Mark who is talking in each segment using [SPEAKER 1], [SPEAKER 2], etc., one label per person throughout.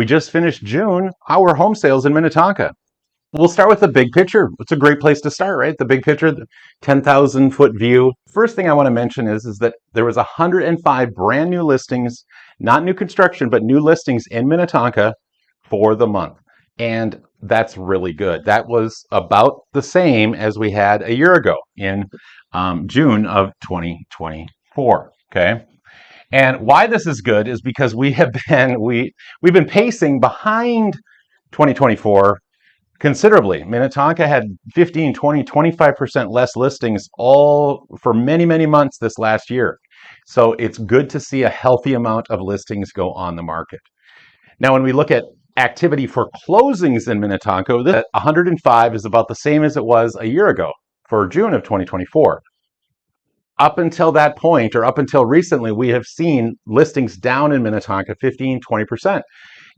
[SPEAKER 1] We just finished June, our home sales in Minnetonka. We'll start with the big picture. It's a great place to start, right? The big picture, the 10,000 foot view. First thing I want to mention is that there was 105 brand new listings, not new construction, but new listings in Minnetonka for the month. And that's really good. That was about the same as we had a year ago in June of 2024. Okay. And why this is good is because we've been pacing behind 2024 considerably. Minnetonka had 15, 20, 25% less listings all for many, many months this last year. So it's good to see a healthy amount of listings go on the market. Now, when we look at activity for closings in Minnetonka, that 105 is about the same as it was a year ago for June of 2024. Up until that point, or up until recently, we have seen listings down in Minnetonka 15, 20%.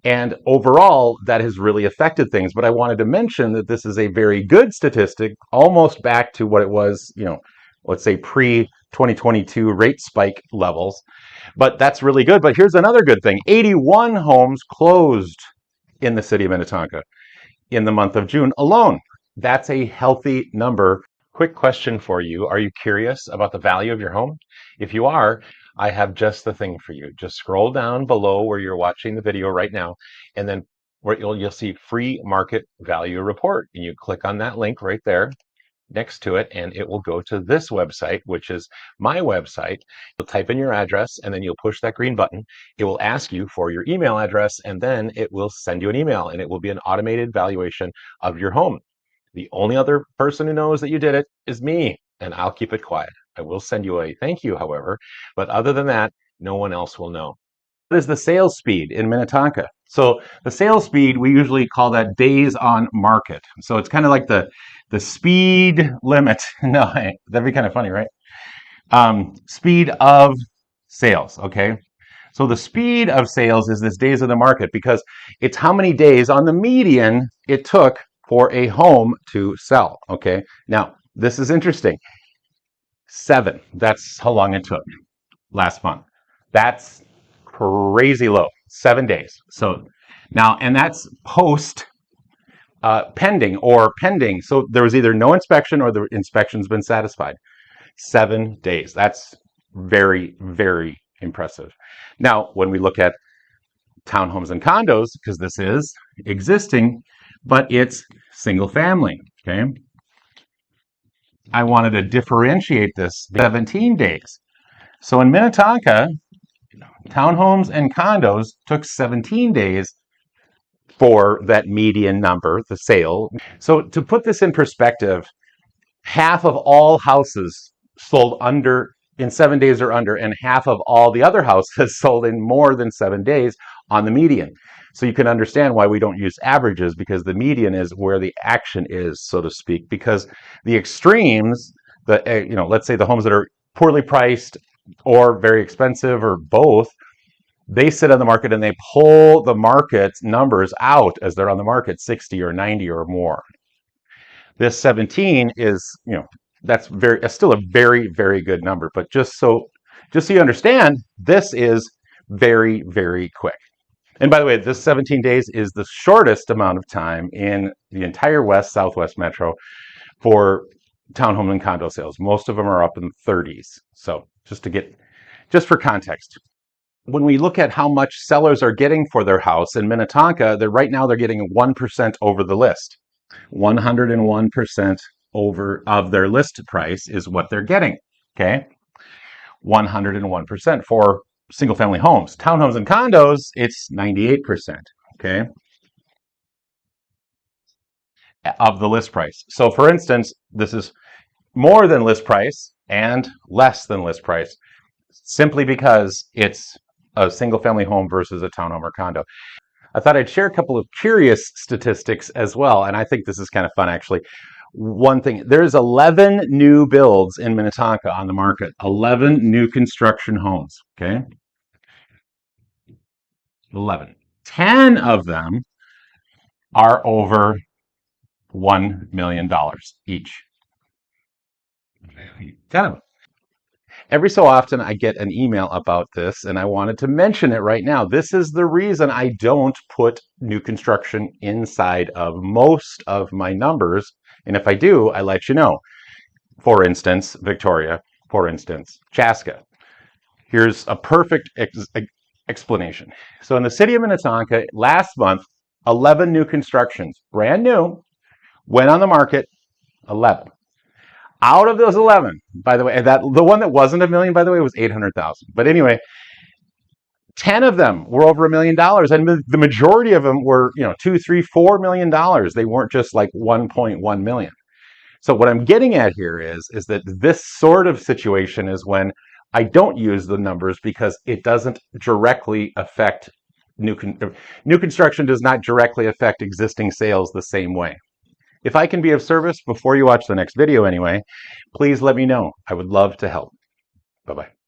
[SPEAKER 1] And overall, that has really affected things. But I wanted to mention that this is a very good statistic, almost back to what it was, let's say pre-2022 rate spike levels. But that's really good. But here's another good thing. 81 homes closed in the city of Minnetonka in the month of June alone. That's a healthy number. Quick question for you. Are you curious about the value of your home? If you are, I have just the thing for you. Just scroll down below where you're watching the video right now, and then where you'll see free market value report. And you click on that link right there next to it, and it will go to this website, which is my website. You'll type in your address, and then you'll push that green button. It will ask you for your email address, and then it will send you an email, and it will be an automated valuation of your home. The only other person who knows that you did it is me, and I'll keep it quiet. I will send you a thank you, however, but other than that, no one else will know. What is the sales speed in Minnetonka? So the sales speed, we usually call that days on market. So it's kind of like the speed limit. No, that'd be kind of funny, right? Speed of sales, okay? So the speed of sales is this days of the market because it's how many days on the median it took for a home to sell, okay? Now, this is interesting. 7, that's how long it took last month. That's crazy low, 7 days. So now, and that's post pending or pending. So there was either no inspection or the inspection's been satisfied. 7 days. That's very, very impressive. Now, when we look at townhomes and condos, because this is existing, but it's single family, okay? I wanted to differentiate this 17 days. So in Minnetonka, townhomes and condos took 17 days for that median number, the sale. So to put this in perspective, half of all houses sold in 7 days or under, and half of all the other houses sold in more than 7 days on the median. So you can understand why we don't use averages, because the median is where the action is, so to speak, because the extremes, let's say the homes that are poorly priced or very expensive or both, they sit on the market and they pull the market numbers out as they're on the market 60 or 90 or more. This 17 is, that's still a very, very good number. But just so you understand, this is very, very quick. And by the way, this 17 days is the shortest amount of time in the entire Southwest Metro for townhome and condo sales. Most of them are up in the 30s. So just for context. When we look at how much sellers are getting for their house in Minnetonka, right now they're getting 1% over the list. 101% over of their list price is what they're getting, okay? 101% for single family homes. Townhomes and condos, it's 98%, okay? Of the list price. So for instance, this is more than list price and less than list price, simply because it's a single family home versus a townhome or condo. I thought I'd share a couple of curious statistics as well, and I think this is kind of fun actually. One thing, there's 11 new builds in Minnetonka on the market, 11 new construction homes, okay? 11. 10 of them are over $1 million each. 10 of them. Every so often I get an email about this, and I wanted to mention it right now. This is the reason I don't put new construction inside of most of my numbers. And if I do, I let you know. For instance, Victoria. For instance, Chaska. Here's a perfect explanation. So in the city of Minnetonka, last month, 11 new constructions, brand new, went on the market, 11. Out of those 11, by the way, that the one that wasn't a million, by the way, was 800,000. But anyway, 10 of them were over $1 million, and the majority of them were, $2, $3, $4 million. They weren't just like 1.1 million. So what I'm getting at here is that this sort of situation is when I don't use the numbers because it doesn't directly affect new construction does not directly affect existing sales the same way. If I can be of service before you watch the next video anyway, please let me know. I would love to help. Bye-bye.